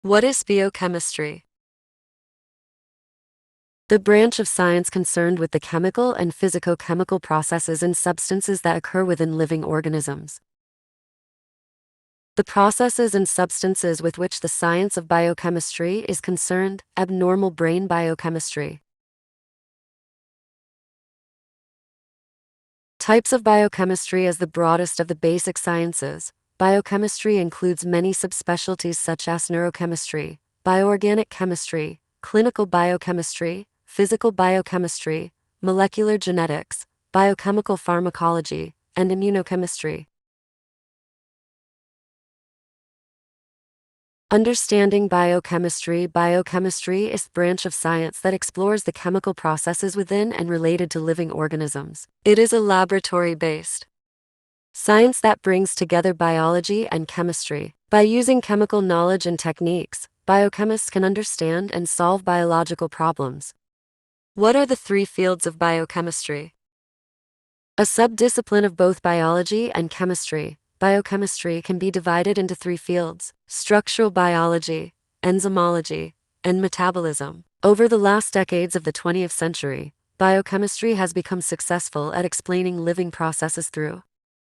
What is biochemistry? The branch of science concerned with the chemical and physico-chemical processes and substances that occur within living organisms. The processes and substances with which the science of biochemistry is concerned: abnormal brain biochemistry. Types of biochemistry as the broadest of the basic sciences. Biochemistry includes many subspecialties such as neurochemistry, bioorganic chemistry, clinical biochemistry, physical biochemistry, molecular genetics, biochemical pharmacology, and immunochemistry. Understanding biochemistry. Biochemistry is a branch of science that explores the chemical processes within and related to living organisms. It is a laboratory-based science that brings together biology and chemistry. By using chemical knowledge and techniques, biochemists can understand and solve biological problems. What are the three fields of biochemistry? A subdiscipline of both biology and chemistry, biochemistry can be divided into three fields: structural biology, enzymology, and metabolism. Over the last decades of the 20th century, biochemistry has become successful at explaining living processes through